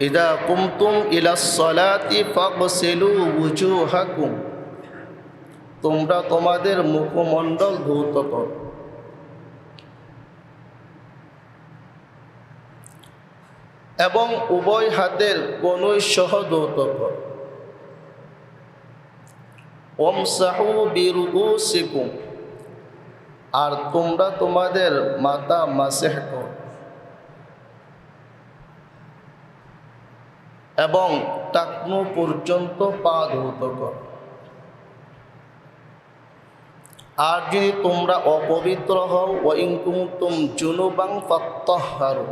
ইদা কুমতুম ইলাস সালাতি ফাগসিলু ওয়ুজুহাকুম, তোমরা তোমাদের মুখমণ্ডল ধৌত করো। এবং উভয় হাতের কনুই সহ ধৌত করো। ওমসাহু বিরুউসিকুম, আর তোমরা তোমাদের মাথা মাসেহ করো। এবং টাকনু পর্যন্ত পা ধৌত করো। আর যদি তোমরা অপবিত্র হও, ওয়াইন কুনতুম জুনুবান ফাত্তাহহারু,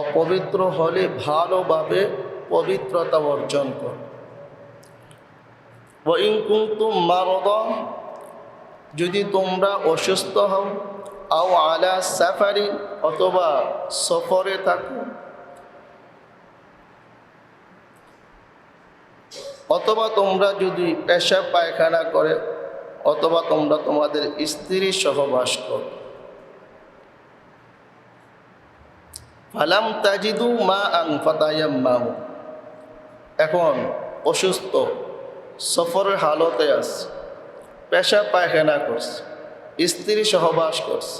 অপবিত্র হলে ভালোভাবে পবিত্রতা অর্জন করো। ওয়াইন কুনতুম মারদা, যদি তোমরা অসুস্থ হও, আও আলা সাফারি, অথবা সফরে থাকো, অথবা তোমরা যদি পেশাব পায়খানা করে, অথবা তোমরা তোমাদের স্ত্রী সহবাস করো। ফালাম তাজিদু মা আন ফাতায়াম্মাম, এখন অসুস্থ, সফরের হালতে আছে, পেশাব পায়খানা করছে, স্ত্রী সহবাস করছে,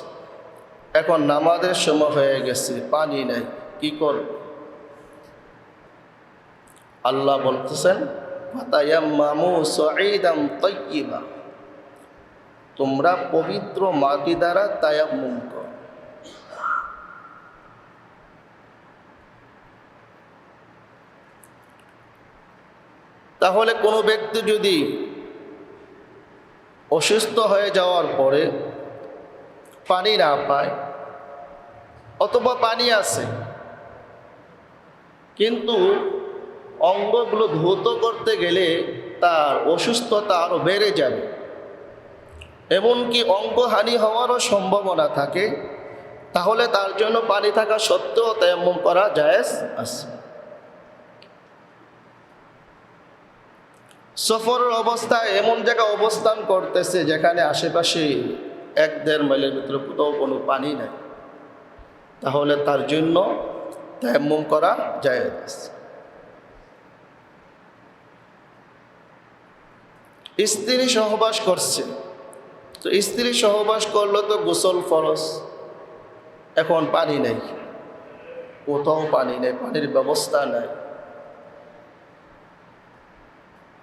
এখন নামাজের সময় হয়ে গেছে, পানি নাই, কি করবে? আল্লাহ বলতেছেন ফাতায়াম্মামু সাঈদান তাইয়্যিবা, তোমরা পবিত্র মাটি দ্বারা তায়াম্মুম করো। তাহলে কোনো ব্যক্তি যদি অসুস্থ হয়ে যাওয়ার পরে পানি না পায়, অথবা পানি আছে কিন্তু অঙ্গগুলো ধৌত করতে গেলে তার অসুস্থতা আরও বেড়ে যাবে, এমনকি অঙ্গহানি হওয়ারও সম্ভাবনা থাকে, তাহলে তার জন্য পানি থাকা সত্ত্বেও তায়াম্মুম করা জায়েজ আছে। সফরের অবস্থায় এমন জায়গায় অবস্থান করতেছে যেখানে আশেপাশে 1-1.5 মাইলের ভিতরে কোথাও কোনো পানি নাই, তাহলে তার জন্য তায়াম্মুম করা জায়েজ আছে। স্ত্রী সহবাস করছে, তো স্ত্রী সহবাস করলে তো গোসল ফরজ, এখন পানি নেই, কোথাও পানি নেই, পানির ব্যবস্থা নাই,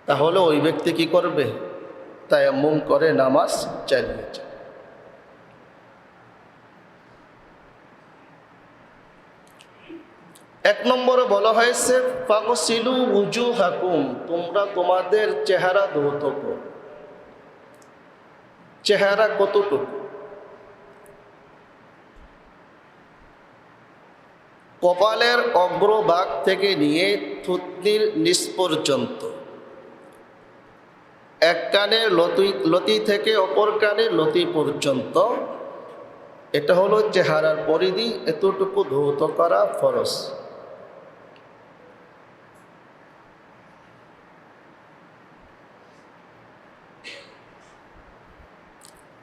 তাহলে ওই ব্যক্তি কি করবে? তায়াম্মুম করে নামাজ চালিয়ে যায়। এক নম্বরে বলা হয়েছে ফাগসিলু ওয়ুজুহাকুম, তোমরা তোমাদের চেহারা ধৌত করো। চেহারা কতটুকু? কপালের অগ্রভাগ থেকে নিয়ে থুতনির নিচ পর্যন্ত, এক কানের লতি থেকে অপর কানের লতি পর্যন্ত, এটা হলো চেহারার পরিধি, এতটুকু ধৌত করা ফরজ।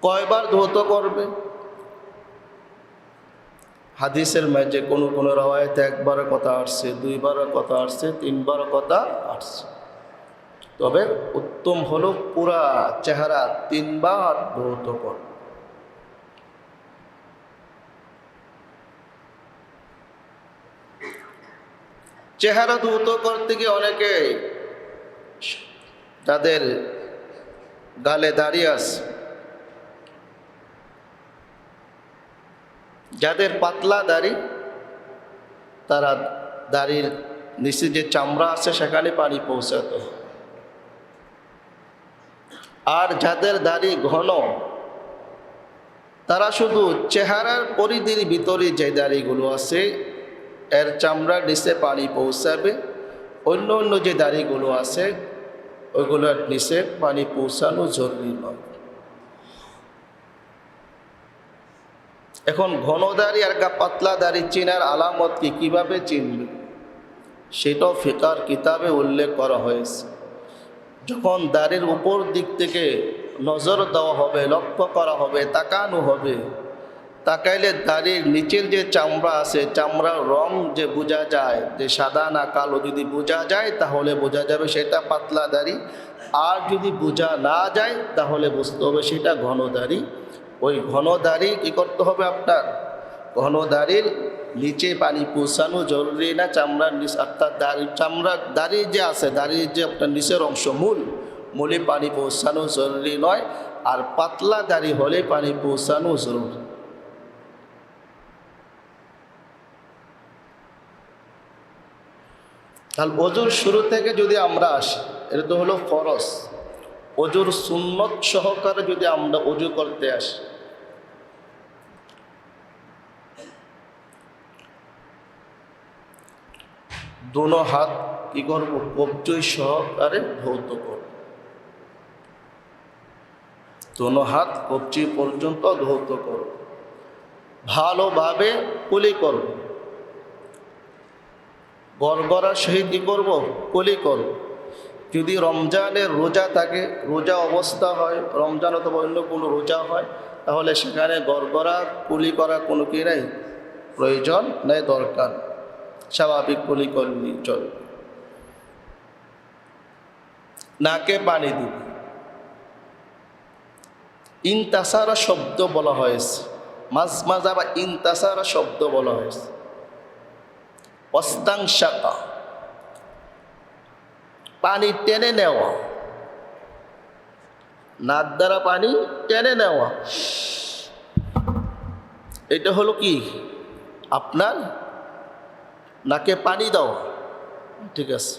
কয়বার ধৌত করবে? হাদিসের মাঝে কোনো কোনো রাওয়ায়াতে 1বারের কথা আসছে, 2বারের কথা আসছে, 3বারের কথা আসছে, তবে উত্তম হলো পুরা চেহারা 3বার ধৌত কর। চেহারা ধৌত করতে গিয়ে অনেকে যাদের গালে দাড়ি আছে, যাদের পাতলা দাড়ি, তারা দাড়ির নিচে যে চামড়া আছে সেখানে পানি পৌঁছাতো, আর যাদের দাড়ি ঘন তারা শুধু চেহারার পরিধির ভিতরে যে দাড়িগুলো আছে এর চামড়ার নিচে পানি পৌঁছাবে, অন্য অন্য যে দাড়িগুলো আছে ওইগুলোর নিচে পানি পৌঁছানো জরুরি নয়। এখন ঘন দাড়ি আর পাতলা দাড়ি চেনার আলামত কি, কিভাবে চিনবে? সেটাও ফিকার কিতাবে উল্লেখ করা হয়েছে। যখন দাড়ির উপর দিক থেকে নজর দেওয়া হবে, লক্ষ্য করা হবে, তাকানো হবে, তাকাইলে দাড়ির নিচের যে চামড়া আছে, চামড়ার রং যে বোঝা যায়, যে সাদা না কালো যদি বোঝা যায় তাহলে বোঝা যাবে সেটা পাতলা দাড়ি। আর যদি বোঝা না যায় তাহলে বুঝতে হবে সেটা ঘন দাড়ি। ওই ঘন দাড়ি কী করতে হবে আপনার? ঘন দাড়ির নিচে পানি পৌঁছানো জরুরি না, চামড়ার নিচ অর্থাৎ দাড়ি যে আছে, দাড়ির যে আপনার নিচের অংশ মূলে পানি পৌঁছানো জরুরি নয়। আর পাতলা দাড়ি হলে পানি পৌঁছানো জরুরি। তাহলে অজুর শুরু থেকে যদি আমরা আসি, এটা তো হলো ফরজ। অজুর সুন্নত সহকারে যদি আমরা অজু করতে আসি, দোনো হাত কি করবো? কবজি সহকারে ধৌত করব। দোনো হাত কবজি পর্যন্ত ধৌত করব, ভালোভাবে কুলি করব, গড়গড়ার সহিত কী করব? কুলি করব। যদি রমজানের রোজা থাকে, রোজা অবস্থা হয়, রমজান অথবা অন্য কোনো রোজা হয়, তাহলে সেখানে গড়গড়া কুলি করা কোনো কি নেই, প্রয়োজন নেই, দরকার। স্বাভাবিক কুলি করলেই চল। নাকে পানি দিব। ইনতাসারা শব্দ বলা হয়েছে, মাজা বা ইনতাসারা শব্দ বলা হয়েছে। অস্তাংশাকা, পানি টেনে নেওয়া, নাক দ্বারা পানি টেনে নেওয়া, এটা হলো কি আপনার নাকে পানি দেওয়া। ঠিক আছে,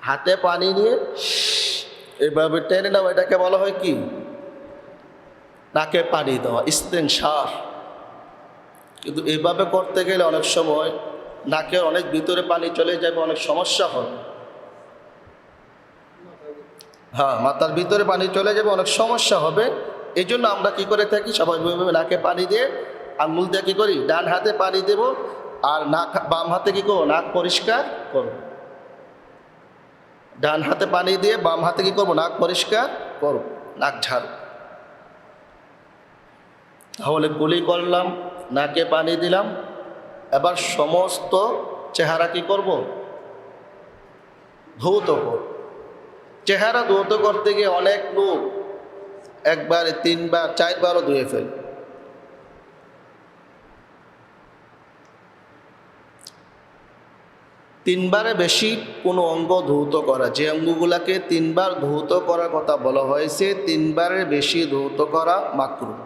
হাতে পানি নিয়ে এভাবে টেনে নেওয়া, এটাকে বলা হয় কি? নাকে পানি দেওয়া, ইস্তেনশার। কিন্তু এভাবে করতে গেলে অনেক সময় নাকের অনেক ভিতরে পানি চলে যাবে, অনেক সমস্যা হবে। হ্যাঁ, মাথার ভিতরে পানি চলে যাবে, অনেক সমস্যা হবে। এই জন্য আমরা কি করে থাকি, স্বাভাবিকভাবে নাকে পানি দিয়ে আঙুল দিয়ে কী করি, ডান হাতে পানি দেব, আর নাক বাম হাতে কী করবো, নাক পরিষ্কার করব। ডান হাতে পানি দিয়ে বাম হাতে কী করবো, নাক পরিষ্কার করব, নাক ঝাড়ব। তাহলে কুলি করলাম, নাকে পানি দিলাম। এবার সমস্ত চেহারা কি করব, ধৌত করব। চেহারা ধৌত করতে গিয়ে অনেক লোক একবারে 3 বার 4 বারও ধুয়ে ফেলে। তিনবারে বেশি কোনো অঙ্গ ধৌত করা, যে অঙ্গগুলাকে 3 বার ধৌত করার কথা বলা হয়েছে, 3 বারের বেশি ধৌত করা মাকরুহ।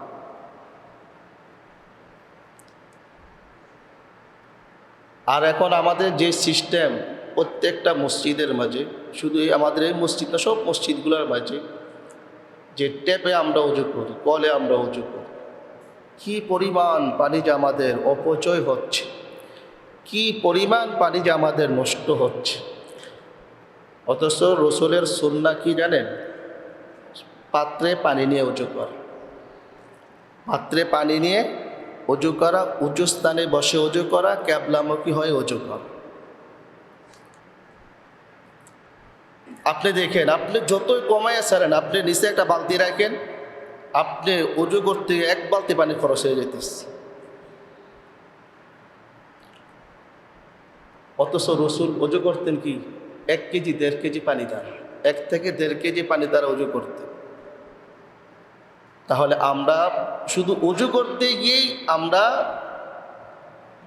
আর এখন আমাদের যে সিস্টেম, প্রত্যেকটা মসজিদের মাঝে, শুধু আমাদের এই মসজিদ না, সব মসজিদগুলোর মাঝে যে ট্যাপে আমরা উজু করি, কলে আমরা উজু করি, কি পরিমাণ পানি যে আমাদের অপচয় হচ্ছে, কি পরিমাণ পানি যে আমাদের নষ্ট হচ্ছে। অথচ রসুলের সুন্নাহ কি জানেন? পাত্রে পানি নিয়ে উজু করা, পাত্রে পানি নিয়ে উজু করা, উঁচু স্থানে বসে উজু করা, ক্যাবলামুখী হয়ে উজু করা। আপনি দেখেন, আপনি যতই কমায় ছাড়েন, আপনি নিচে একটা বালতি রাখেন, আপনি উজু করতে 1 বালতি পানি খরচ হয়ে যেতেছে। অথচ রসুল উজু করতেন কি 1 কেজি 1.5 কেজি পানি দ্বারা, 1 থেকে 1.5 কেজি পানি দ্বারা উজু করতেন। তাহলে আমরা শুধু উজু করতে গিয়েই আমরা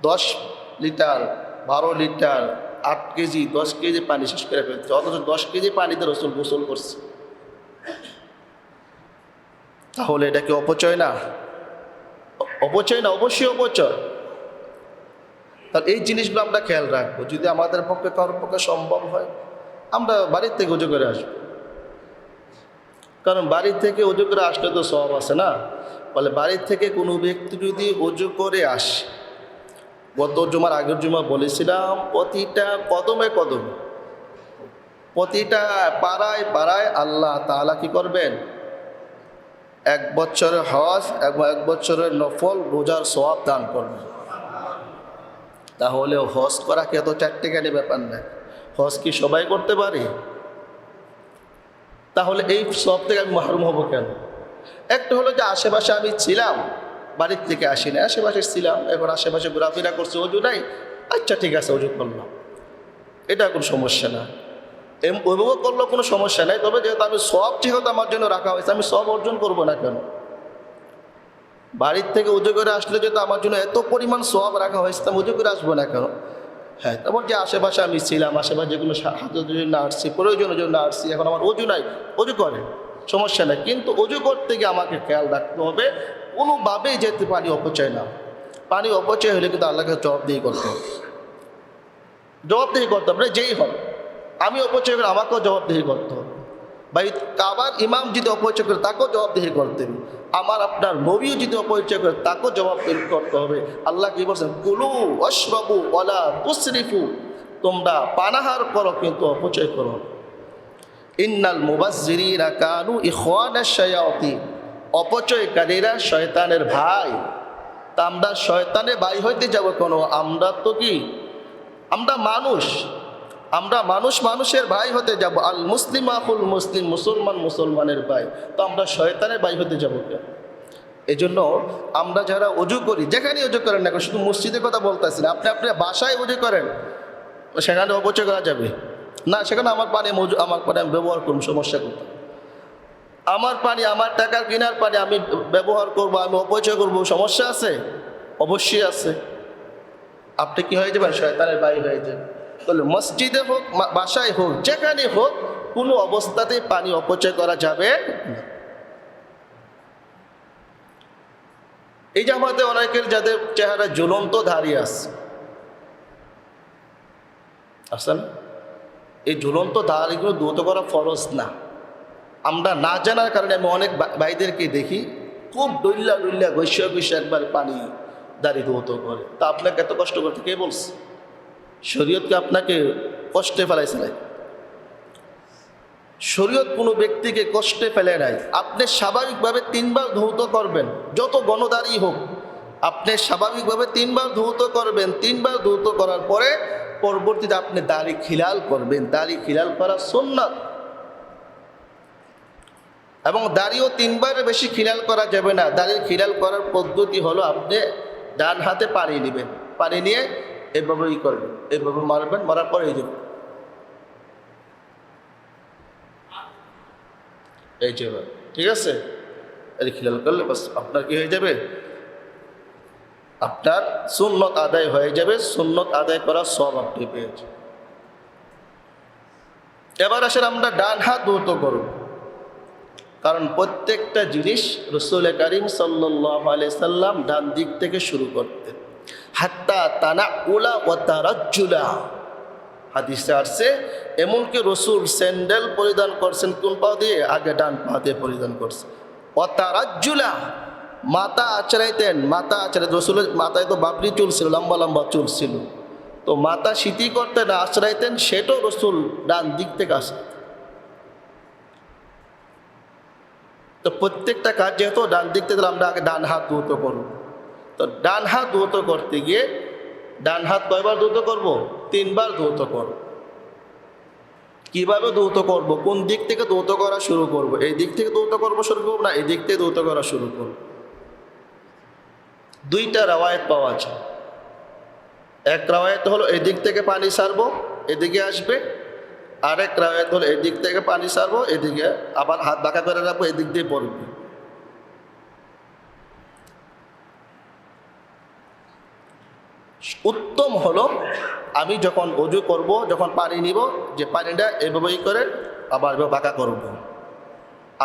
10 লিটার 12 লিটার 8 কেজি 10 কেজি পানি শেষ করে ফেলছে। অথচ 10 কেজি পানিতে রসুল গোসল করছে। তাহলে এটা কি অপচয় না? অপচয় না, অবশ্যই অপচয়। তাহলে এই জিনিসগুলো আমরা খেয়াল রাখবো। যদি আমাদের পক্ষে কারোর পক্ষে সম্ভব হয়, আমরা বাড়ির থেকে উজু করে আসবো। কারণ বাড়ির থেকে উজু করে আসলে তো সওয়াব আছে না? বলে বাড়ির থেকে কোনো ব্যক্তি যদি উজু করে আসে, গত জুমার আগের জুমা বলেছিলাম, প্রতিটা কদমে কদমে, প্রতিটা পাড়ায় পাড়ায় আল্লাহ তাআলা কি করবেন? 1 বছরের হজ এবং 1 বছরের নফল রোজার সওয়াব দান করবেন। তাহলে হজ করা কি এত চারটেখানি ব্যাপার না? হজ কি সবাই করতে পারে? তাহলে এই সব থেকে আমি মাহরুম হব কেন? একটা হলো যে আশেপাশে আমি ছিলাম, বাড়ির থেকে আসি না, আশেপাশে ছিলাম, এখন আশেপাশে ঘোরাফেরা করছি, অজু নাই, আচ্ছা ঠিক আছে অজু করলাম, এটা কোনো সমস্যা না। অভিভাবক করলেও কোনো সমস্যা নেই, তবে যেহেতু আমি সব যেহেতু আমার জন্য রাখা হয়েছে, আমি সব অর্জন করবো না কেন? বাড়ির থেকে উজু করে আসলে যেহেতু আমার জন্য এত পরিমাণ সব রাখা হয়েছে, আমি উজু করে আসবো না কেন? হ্যাঁ, তারপর যে আশেপাশে আমি ছিলাম, আশেপাশে যেগুলো হাতের জন্য আসছি, প্রয়োজনের জন্য আসছি, এখন আমার অজু নাই, অজু করে সমস্যা নেই, কিন্তু অজু করতে গিয়ে আমাকে খেয়াল রাখতে হবে কোনোভাবেই যেতে পানি অপচয় না। পানি অপচয় হলে কিন্তু আল্লাহকে জবাবদিহি করতে হবে, জবাবদিহি করতে হবে, যেই হন। আমি অপচয় করে আমাকেও জবাবদিহি করতে হবে, বা কাবার ইমাম যদি অপচয় করে তাকেও জবাবদিহি করতে হবে, আমার আপনার নবীও যদি অপচয় করে তাকেও জবাবদিহি করতে হবে। আল্লাহ কি বলছেন? কুলু ওয়াশরাবু ওয়ালা তুসরিফু, তোমরা পানাহার করো কিন্তু অপচয় করো। ইন্নাল মুবাজ্জিরিনা কানু ইখওয়ানাশ শায়াতিন, অপচয়কারীরা শয়তানের ভাই। তা আমরা শয়তানের ভাই হইতে যাব কেন? আমরা তো কি, আমরা মানুষ, আমরা মানুষ মানুষের ভাই হতে যাব। আল মুসলিম আকুল মুসলিম, মুসলমান মুসলমানের ভাই, তো আমরা শয়তানের ভাই হতে যাব কেন? এই জন্য আমরা যারা অজু করি, যেখানে অজু করেন না, শুধু মসজিদের কথা বলতেছি না, আপনি আপনার বাসায় অজু করেন, সেখানে অপচয় করা যাবে না। সেখানে আমার পানি আমার পানি আমি ব্যবহার করুন, সমস্যা কোথায়? আমার পানি, আমার টাকার কেনার পানি আমি ব্যবহার করব, আমি অপচয় করব, সমস্যা আছে? অবশ্যই আছে। আপনি কি হয়ে যাবেন? শয়তানের ভাই হয়ে যাবেন। তাহলে মসজিদে হোক, বাসায় হোক, যেখানে হোক, কোনো অবস্থাতেই পানি অপচয় করা যাবে না। এই যে আমাদের অনেকের যাদের চেহারা জ্বলন্ত দাঁড়িয়ে আছে, আসলে এই ঝুলন্ত দাড়িগুলো ধৌত করা ফরজ না। আমরা না জানার কারণে আমি অনেক ভাইদেরকে দেখি খুব ডইল্লা ডইল্লা গৈসা গৈসা একবার পানি দাড়ি ধৌত করে। তা আপনাকে এত কষ্ট করতে কে বলছে? শরীয়তকে আপনাকে কষ্টে ফেলাইছে নাই। শরীয়ত কোনো ব্যক্তিকে কষ্টে ফেলে নাই। আপনি স্বাভাবিকভাবে 3 বার ধৌত করবেন, যত গণদাড়ি হোক, আপনি স্বাভাবিকভাবে 3 বার ধৌত করবেন। 3 বার ধৌত করার পরে পরবর্তীতে আপনি দাড়ি খিলাল করবেন। দাড়ি খিলাল করা সুন্নাত, এবং দাড়িও 3 বারের বেশি খিলাল করা যাবে না। দাড়ি খিলাল করার পদ্ধতি হলো আপনি ডান হাতে পানি নেবেন, পানি নিয়ে এভাবে করবেন, এভাবে মারবেন, মারার পরে এই যে ঠিক আছে, এই খিলাল করলে বাস আপনার কি হয়ে যাবে? আপনার সুন্নত আদায় হয়ে যাবে। সুন্নত আদায় করার সব আপনি পেয়েছেন। এবার আসলে আমরা ডান হাত ধৌত করব, কারণ প্রত্যেকটা জিনিস রাসূল করিম সাল্লাল্লাহু আলাইহি সাল্লাম ডান দিক থেকে শুরু করতেন। হাত্তা তানাউলা ওয়া তারাজ্জুলা, হাদিসে আসছে এমনকি রাসূল স্যান্ডেল পরিধান করছেন কোন পা দিয়ে? আগে ডান পা দিয়ে পরিধান করছেন। ওয়া তারাজ্জুলা, মাথা আঁচড়াইতেন, মাথা আঁচড়াই, রাসূলের মাথায় তো বাবরি চুল ছিল, লম্বা লম্বা চুল ছিল, তো মাথা সিটি করতেন, আঁচড়াইতেন, সেটাও রাসূল ডান দিক থেকে আসতেন। তো প্রত্যেকটা কাজ যেহেতু ডান দিক থেকে, আমরা আগে ডান হাত ধৌত করব। তো ডান হাত ধৌত করতে গিয়ে ডান হাত কয়বার ধৌত করব? 3 বার ধৌত করব। কিভাবে ধৌত করব? কোন দিক থেকে ধৌত করা শুরু করব? এই দিক থেকে ধৌত করব শুরু করব, না এই দিক থেকে ধৌত করা শুরু করব? 2টা রাওয়ায়াত পাওয়া যায়। এক রাওয়ায়াত হলো এই দিক থেকে পানি ছাড়বো, এদিকে আসবে। আরেক রাওয়ায়াত হলো এই দিক থেকে পানি ছাড়বো, এদিকে আবার হাত বাঁকা করে রাখবো, এদিক দিয়ে পড়বে। উত্তম হলো আমি যখন অজু করব, যখন পানি নিব, যে পানিটা এভাবেই করে আবার বাঁকা করব,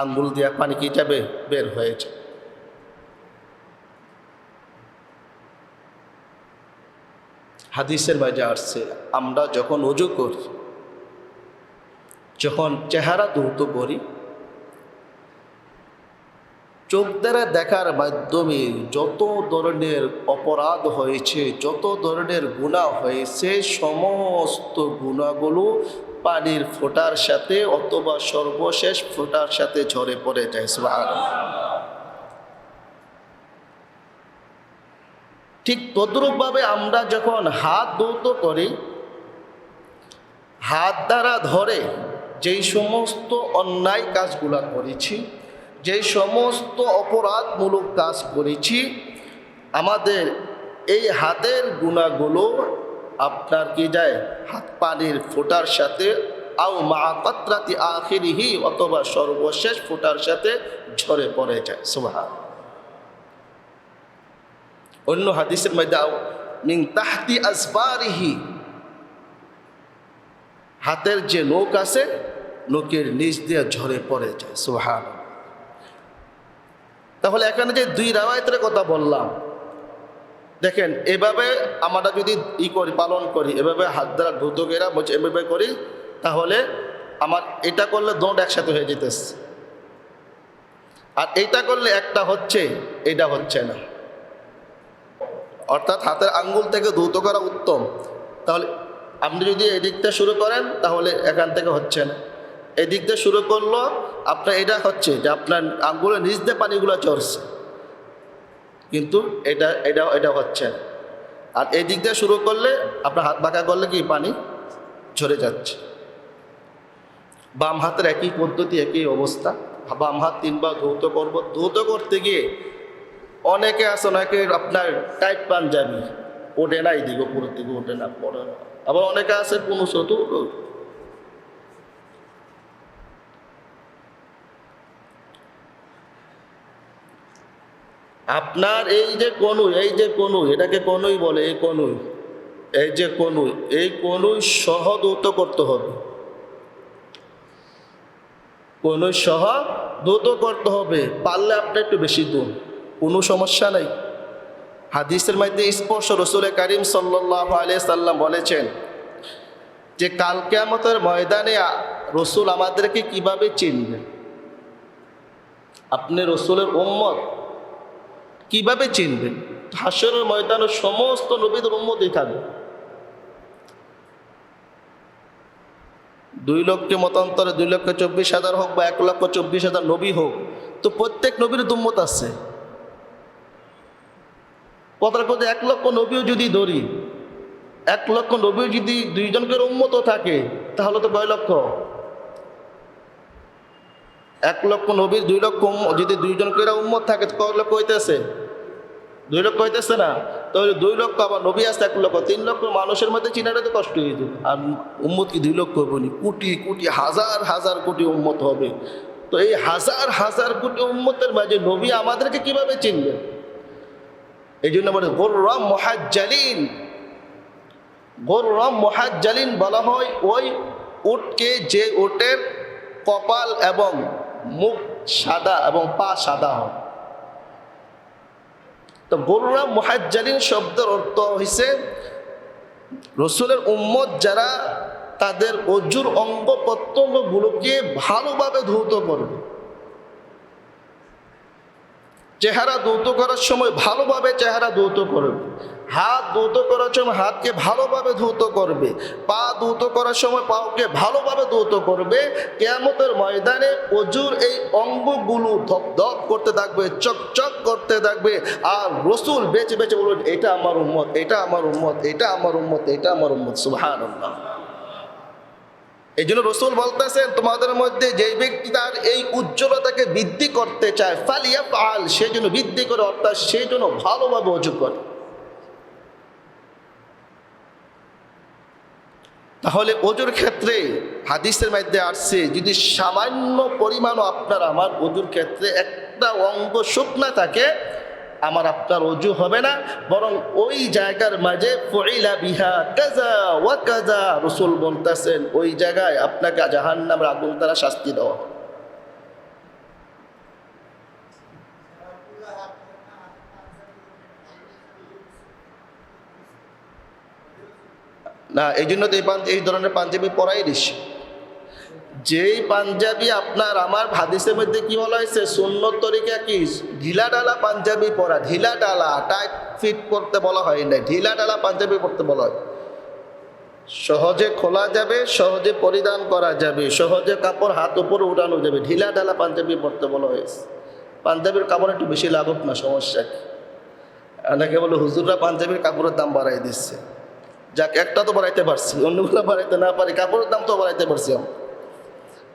আঙ্গুল দিয়ে পানি কি যাবে? বের হয়েছে। হাদিসের মাঝে আসছে আমরা যখন অজু করি, যখন চেহারা ধৌত করি, চোখ দ্বারা দেখার মাধ্যমে যত ধরনের অপরাধ হয়েছে, যত ধরনের গুনাহ হয়েছে, সমস্ত গুনাহগুলো পানির ফোঁটার সাথে অথবা সর্বশেষ ফোঁটার সাথে ঝরে পড়ে যায়। সুবহানাল্লাহ। ঠিক তদ্রূপভাবে আমরা যখন হাত ধৌত করি, হাত দ্বারা ধরে যেই সমস্ত অন্যায় কাজগুলা করেছি, যে সমস্ত অপরাধমূলক কাজ করেছি, আমাদের এই হাতের গুনাহগুলো আপনার কি যায়, হাত পানির ফোঁটার সাথে আও মা কাতরাতি আখিরিহি, অথবা সর্বশেষ ফোঁটার সাথে ঝরে পড়ে যায়। সুবহান। অন্য হাদিসের মধ্যে আও মিন তাহতি আসবারিহি, হাতের যে নখ আছে নখের নিচ দিয়ে ঝরে পড়ে যায়। সুবহান। তাহলে এখানে যে দুই রাওয়ায়াতের কথা বললাম, দেখেন এভাবে আমরা যদি পালন করি, এভাবে হাত দ্বারা ধুতকেরা এভাবে করি, তাহলে আমার এটা করলে দোঁট একসাথে হয়ে যেতেছে, আর এইটা করলে একটা হচ্ছে, এটা হচ্ছে না। অর্থাৎ হাতের আঙ্গুল থেকে ধৌত করা উত্তম। তাহলে আপনি যদি এদিক থেকে শুরু করেন তাহলে এখান থেকে হচ্ছে না, এদিক থেকে শুরু করলো আপনার এটা হচ্ছে যে আপনার আঙ্গুলের নিচ দিয়ে পানিগুলো চড়ছে, কিন্তু এটা এটা এটা হচ্ছে না। আর এই দিক দিয়ে শুরু করলে আপনার হাত বাঁকা করলে কি পানি ঝরে যাচ্ছে। বাম হাতের একই পদ্ধতি, একই অবস্থা। বাম হাত 3 বার ধৌত করবো। ধৌত করতে গিয়ে অনেকে আছে, অনেকে আপনার টাইট পাঞ্জাবি ওঠে না, এই দিকে উপরের দিকে ওঠে না, পড়ে না। আবার অনেকে আছে কোনো শতু। আপনার এই যে কনুই, এটাকে কনুই বলে, এই কনুই, এই কনুই সহ ধৌত করতে হবে। কনুই সহ ধৌত করতে হবে। পারলে আপনি একটু বেশি দুন, কোনো সমস্যা নাই। হাদিসের মধ্যে স্পষ্ট রাসূল কারীম সাল্লাল্লাহু আলাইহি সাল্লাম বলেছেন যে কাল কিয়ামতের ময়দানে রাসূল আমাদেরকে কিভাবে চিনবেন। আপনি রাসূলের উম্মত কিভাবে চিনবেন? হাসরের ময়দানে সমস্ত নবীদের উম্মতই থাকবে। 2 লক্ষ মতান্তরে 2,24,000 হোক বা 1,24,000 নবী হোক, তো প্রত্যেক নবীর উম্মত আছে। কথার কথা 1 লক্ষ নবীও যদি ধরি, 1 লক্ষ নবী যদি 2 জনকে উম্মত থাকে, তাহলে তো কয় লক্ষ? 1 লক্ষ নবীর 2 লক্ষ যদি 2 জন করে উম্মত থাকে, তো কয় লক্ষ হইতেছে? 2 লক্ষ হইতেছে না? তাহলে 2 লক্ষ আবার নবী আছে 1 লক্ষ, 3 লক্ষ মানুষের মধ্যে চিনাটা তো কষ্ট হয়ে যাবে। আর উম্মত কি 2 লক্ষ বলি, কোটি কোটি হাজার হাজার কোটি উম্মত হবে। তো এই হাজার হাজার কোটি উম্মতের মাঝে নবী আমাদেরকে কিভাবে চিনবেন? এই জন্য বলে গুররাম মুহাজ্জালিন। গুররাম মুহাজ্জালিন বলা হয় ওই উটকে, যে উটের কপাল এবং মুখ সাদা এবং পা সাদা হয়। তো গুররাম মুহাজ্জালিন শব্দের অর্থ হইছে রাসূলের উম্মত যারা তাদের অজুর অঙ্গ প্রত্যঙ্গগুলোকে ভালোভাবে ধৌত করবে। চেহারা ধৌত করার সময় ভালোভাবে চেহারা ধৌত করবে, হাত ধৌত করার সময় হাতকে ভালোভাবে ধৌত করবে, পা ধৌত করার সময় পাকে ভালোভাবে ধৌত করবে। কিয়ামতের ময়দানে অজুর এই অঙ্গগুলো ধপধপ করতে থাকবে, চকচক করতে থাকবে। আর রাসূল বেছে বেছে বলবেন, এটা আমার উম্মত, এটা আমার উম্মত, এটা আমার উম্মত, এটা আমার উম্মত। সুবহানাল্লাহ। এই জন্য রাসূল বলতেছেন, তোমাদের মধ্যে যে ব্যক্তি তার এই উজ্জ্বলতাকে বৃদ্ধি করতে চায়, ফালিয়াফআল, সে যেন বৃদ্ধি করে, অর্থাৎ সে যেন ভালোভাবে ওযু করে। তাহলে ওযুর ক্ষেত্রে হাদিসের মধ্যে আসছে, যদি সামান্য পরিমাণও আপনার আমার ওযুর ক্ষেত্রে একটা অঙ্গ শুকনা থাকে, আমার আপনার ওযু হবে না, বরং ওই জায়গার মাঝে ফুইলা বিহা কাযা ওয়া কাযা, রাসূল বলতেছেন ওই জায়গায় আপনাকে জাহান্নামের আগুন দ্বারা শাস্তি দেওয়া হবে। না, এই জন্য তো এই ধরনের পাঞ্জাবি পরাই দিচ্ছে। যেই পাঞ্জাবি আপনার আমার হাদিসের মধ্যে কি বলা হয়েছে, সুন্নত তরিকা কি, ঢিলা ডালা পাঞ্জাবি পরা। ঢিলা ডালা, টাইট ফিট করতে বলা হয় না, ঢিলা ডালা পাঞ্জাবি পরতে বলা হয়। সহজে খোলা যাবে, সহজে পরিধান করা যাবে, সহজে কাপড় হাত উপরে উঠানো যাবে, ঢিলা ডালা পাঞ্জাবি পরতে বলা হয়েছে। পাঞ্জাবির কাপড় একটু বেশি লাগুক না, সমস্যা কি? অনেকে বলে হুজুররা পাঞ্জাবির কাপড়ের দাম বাড়াই দিচ্ছে। যাক, একটা তো বাড়াইতে পারছি, অন্যগুলো বাড়াইতে না পারি, কাপড়ের দাম তো বাড়াইতে পারছি আমরা।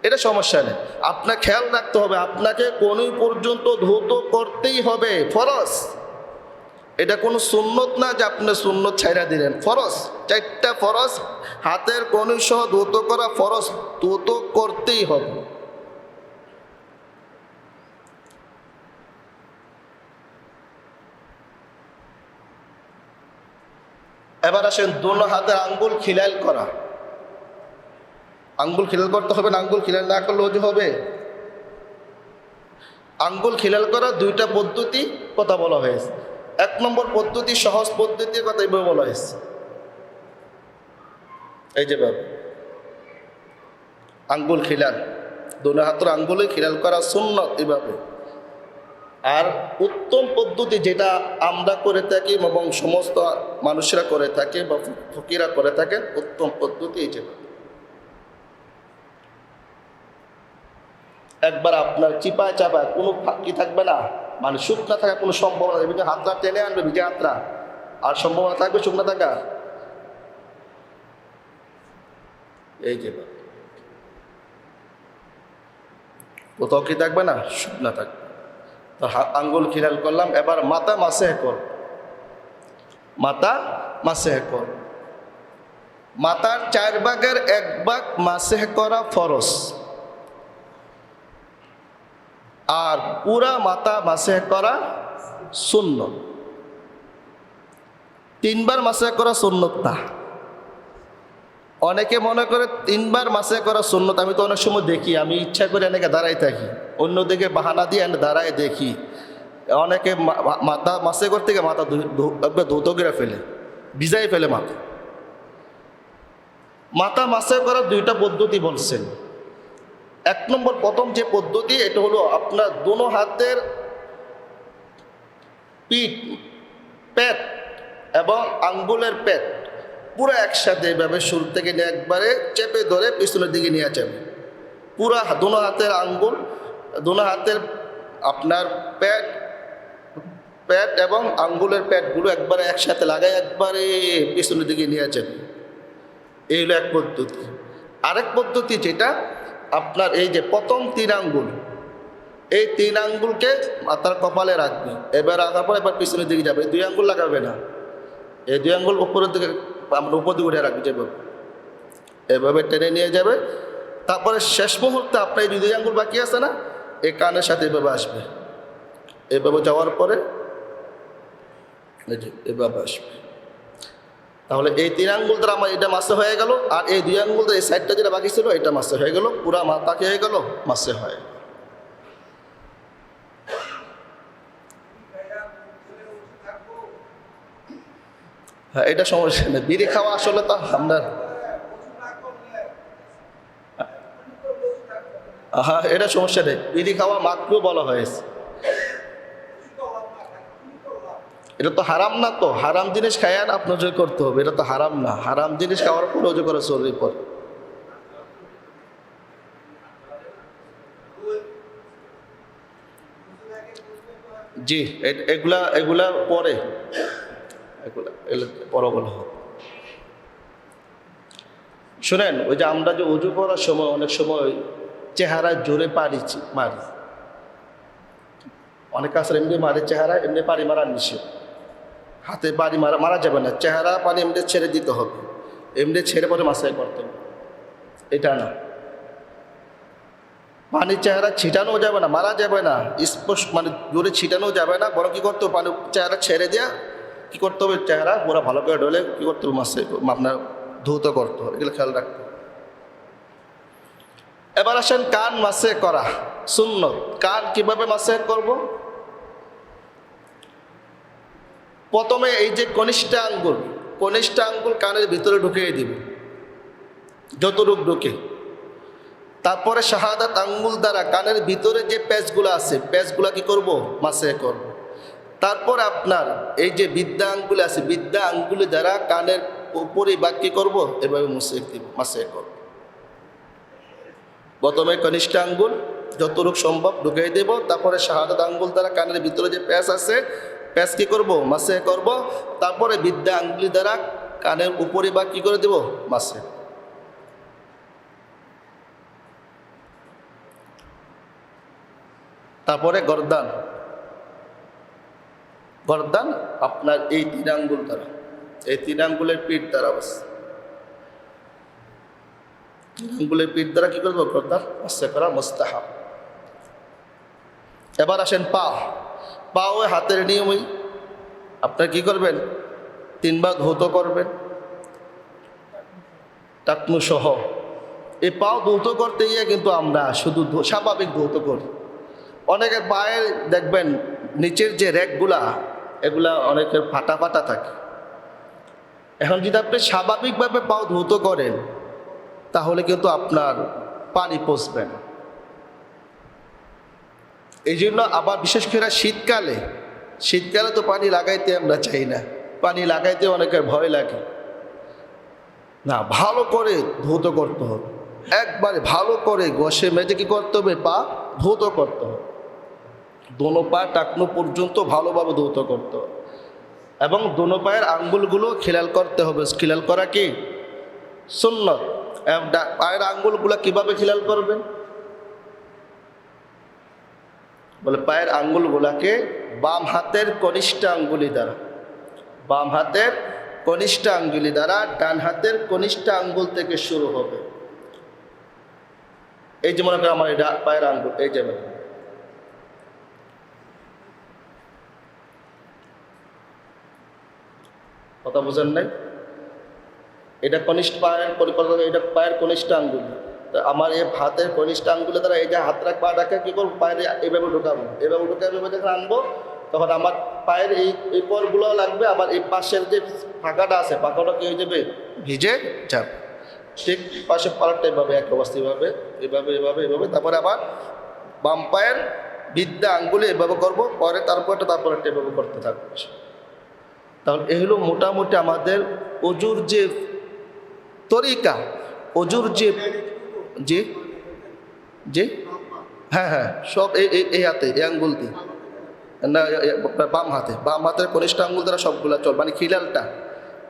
এটা সমস্যা নেই। আপনার খেয়াল রাখতে হবে, আপনাকে কোন পর্যন্ত ধৌত করতেই হবে, ফরজ। এটা কোনো সুন্নত না যে আপনি সুন্নত ছাইড়া দিলেন, ফরজ। 4টা ফরজ, হাতের কনুই সহ ধৌত করা ফরজ, ধৌত করতেই হবে। এবার আসেন দোনো হাতের আঙ্গুল খিলাল করা। আঙ্গুল খিলাল করতে হবে না? আঙ্গুল খিলাল না করলে ওযু হবে? আঙ্গুল খিলাল করা 2টা পদ্ধতি কথা বলা হয়েছে। 1 নম্বর পদ্ধতি, সহজ পদ্ধতির কথা এভাবে বলা হয়েছে, এই যে ভাবে আঙ্গুল খিলাল, দোনো হাতের আঙ্গুলে খিলাল করা সুন্নত এভাবে। আর উত্তম পদ্ধতি যেটা আমরা করে থাকি এবং সমস্ত মানুষরা করে থাকে বা ফকিরা করে থাকেন, উত্তম পদ্ধতি এই যে একবার আপনার চিপায় চাপায় কোনো ফাঁকি থাকবে না, মানে শুকনা থাকা কোনো সম্ভাবনা নেই। হাতটা টেনে আনবে ভিজে হাতটা, আর সম্ভাবনা থাকবে শুকনা থাকা, এই যে কোথাও কি থাকবে না, শুকনা থাকবে। তো আঙ্গুল খিলাল করলাম। এবার মাথা মাসেহ কর, মাথা মাসেহ কর। মাথার 4 ভাগের 1 ভাগ মাসেহ করা ফরজ, আর পুরা মাথা মাসেহ করা সুন্নত। 3 বার মাসেহ করা সুন্নত না। অনেকে মনে করে 3 বার মাসেহ করা সুন্নত। আমি তো অনেক সময় দেখি, আমি ইচ্ছা করে অনেকে দাঁড়াই থাকি, অন্যদিকে বাহানা দিয়ে দাঁড়ায় দেখি অনেকে মাথা মাসেহ করতে গিয়ে মাথা ধৌত করে ফেলে, ভিজাই ফেলে মাথা। মাথা মাসেহ করার 2টা পদ্ধতি বলছেন। 1 নম্বর প্রথম যে পদ্ধতি, এটা হলো আপনার দোনো হাতের পিঠ, পেট এবং আঙ্গুলের পেট পুরো একসাথে এভাবে শুরু থেকে নিয়ে একবারে চেপে ধরে পিছনের দিকে নিয়ে যাবে। পুরা দোনো হাতের আঙ্গুল, দোনো হাতের আপনার পেট এবং আঙ্গুলের পেটগুলো একবারে একসাথে লাগাই একবারে পিছনের দিকে নিয়ে যাবে। এই হলো 1 পদ্ধতি। আরেক পদ্ধতি যেটা আপনার এই যে প্রথম 3 আঙ্গুল, এই 3 আঙ্গুলকে মাথার কপালে রাখবে। এবার রাখার পর এবার পিছনের দিকে যাবে, 2 আঙ্গুল লাগাবে না, এই 2 আঙ্গুল উপরের দিকে, আমরা উপর দিকে উঠে রাখবে, যেভাবে এভাবে টেনে নিয়ে যাবে। তারপরে শেষ মুহূর্তে আপনার এই 2 আঙ্গুল বাকি আছে না, এই কানের সাথে এভাবে আসবে। এভাবে যাওয়ার পরে এভাবে আসবে। তাহলে এই 3 আঙ্গুল দ্বারা আমার এটা মাসে হয়ে গেল, আর এই 2 আঙ্গুল দ্বারা এই সাইডটা যেটা বাকি ছিল এটা মাসে হয়ে গেল, পুরা মাথা কি হয়ে গেল, মাসে হয়। হ্যাঁ, এটা সমস্যা নেই। বিড়ি খাওয়া আসলে তো আপনার, হ্যাঁ এটা সমস্যা নেই, বিড়ি খাওয়া মাকরুহ বলা হয়েছে। এটা তো হারাম না, তো হারাম জিনিস খায়ান আপনার ওযু করতে হবে, এটা তো হারাম না। হারাম জিনিস খাওয়ার পর ওযু করে চলবে পর। জি, এগুলা এগুলা পরে, এগুলা পরে বলা হবে। শুনেন, ওই যে আমরা যে ওযু করার সময় অনেক সময় চেহারায় জোরে পানি মারি, অনেক আছে এমনি মারে চেহারা, এমনি পানি মারা নিষেধ। হাতে পানি মারা যাবে না, চেহারা পানি এমনি ছেড়ে দিতে হবে, এমনি ছেড়ে পরে মাসাজ করতে হবে, এটা না। পানি চেহারা ছিটানো যাবে না, মারা যাবে না, স্পষ্ট মানে জোরে ছিটানো যাবে না, বরং কী করতে হবে, পানি চেহারা ছেড়ে দেওয়া কী করতে হবে, চেহারা পুরো ভালো করে ঢলে কী করতে হবে, মাসাজ আপনার ধৌত করতে হবে, এগুলো খেয়াল রাখতে হবে। এবার আসেন কান মাসে করা সুন্নত। কান কিভাবে মাসে করব? প্রথমে এই যে কনিষ্ঠ আঙ্গুল কানের ভিতরে ঢুকিয়ে দিব, যতটুক ঢুকে। তারপরে শাহাদাত আঙ্গুল দ্বারা কানের ভিতরে যে প্যাচগুলো আছে, প্যাচগুলা কি করব, মাসে করব। তারপর আপনার এই যে বিদ্যা আঙ্গুল আছে, বিদ্যা আঙ্গুলি দ্বারা কানের উপরে বাকি করব, এভাবে মুছে দিব, মাসে করব। প্রথমে কনিষ্ঠ আঙ্গুল যতটুক সম্ভব ঢুকিয়ে দেব, তারপরে শাহাদাত আঙ্গুল দ্বারা কানের ভিতরে যে প্যাচ আছে, প্যাচ কি করব, মাসে করব। তারপরে বিদ্যা আঙ্গুলি দ্বারা কানের উপরে বা কি করে দেব, মাসে। তারপরে গর্দান, গর্দান আপনার এই 3 আঙ্গুল দ্বারা, এই 3 আঙ্গুলের পিঠ দ্বারা, বাস 3 আঙ্গুলের পিঠ দ্বারা কি করবো? গর্দান মাসে করা মুস্তাহাব। এবার আসেন পা, পাও হাতের নিয়মই আপনার কি করবেন? 3 বার ধৌত করবেন টাকনু সহ। এই পাও ধৌত করতে গিয়ে কিন্তু আমরা শুধু স্বাভাবিক ধৌত করি। অনেকের পায়ের দেখবেন নিচের যে র্যাকগুলা, এগুলা অনেকের ফাটা ফাটা থাকে। এখন যদি আপনি স্বাভাবিকভাবে পাও ধৌত করেন তাহলে কিন্তু আপনার পানি পচবে না। এই জন্য আবার বিশেষ করে শীতকালে, শীতকালে তো পানি লাগাইতে আমরা চাই না, পানি লাগাইতে অনেকের ভয় লাগে না। ভালো করে ধৌত করতে হবে, একবারে ভালো করে ঘষে মেজে কি করতে হবে? পা ধৌত করতে হবে, দোনো পা টাকনো পর্যন্ত ভালোভাবে ধৌত করতে হবে। এবং দোনো পায়ের আঙ্গুলগুলো খিলাল করতে হবে। খিলাল করা কি সুন্নত। পায়ের আঙ্গুলগুলো কিভাবে খিলাল করবেন? বলে পায়ের আঙ্গুলগুলাকে বাম হাতের কনিষ্ঠ আঙ্গুলি দ্বারা, বাম হাতের কনিষ্ঠ আঙ্গুলি দ্বারা ডান হাতের কনিষ্ঠ আঙ্গুল থেকে শুরু হবে। এই যে মনে করেন আমার এটা পায়ের আঙ্গুল, এই যে কথা বুঝেন নাই? এটা কনিষ্ঠ পায়ের পরিকল্পনা, এটা পায়ের কনিষ্ঠ আঙ্গুল। তো আমার এই হাতের কনিষ্ঠ আঙ্গুলের দ্বারা এই যে হাত রাখ পা রাখে কি করবো? পায়ের এইভাবে ঢুকাবো, এভাবে ঢুকাবো, যখন আনবো তখন আমার পায়ের এই পরগুলো লাগবে, আবার এই পাশের যে ফাঁকাটা আছে ফাঁকাটা কি হয়ে যাবে? ভিজে যাবে। ঠিক পাশে পাড়াটা এভাবে এক অবস্থা, এভাবে এভাবে এভাবে এভাবে, তারপরে আবার বাম পায়ের বিদ্যা আঙ্গুলে এভাবে করবো, পরে তারপরটা এভাবে করতে থাকবো। তাহলে এই হলো মোটামুটি আমাদের অজুর যে তরিকা, অজুর যে জি জি হ্যাঁ হ্যাঁ সব এই হাতে, এই আঙ্গুল দিয়ে না, বাম হাতের কনিষ্ঠ আঙ্গুল দ্বারা সবগুলা চল, মানে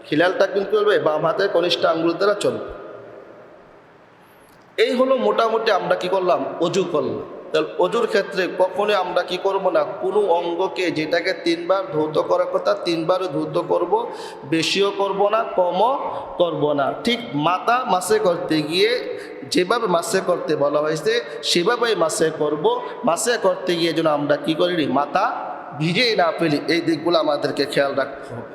খিলালটা কিন্তু চলবে বাম হাতের কনিষ্ঠ আঙ্গুল দ্বারা চলবে। এই হলো মোটামুটি আমরা কি করলাম? অজু করলাম। তাহলে অজুর ক্ষেত্রে কখনোই আমরা কি করব না, কোনো অঙ্গকে যেটাকে 3 বার ধৌত করার কথা 3 বারও ধৌত করব, বেশিও করব না, কমও করব না। ঠিক মাথা মাসে করতে গিয়ে যেভাবে মাসে করতে বলা হয়েছে সেভাবেই মাসে করব। মাসে করতে গিয়ে যেন আমরা কি করি, মাথা ভিজেই না ফেলি, এই দিকগুলো আমাদেরকে খেয়াল রাখতে হবে।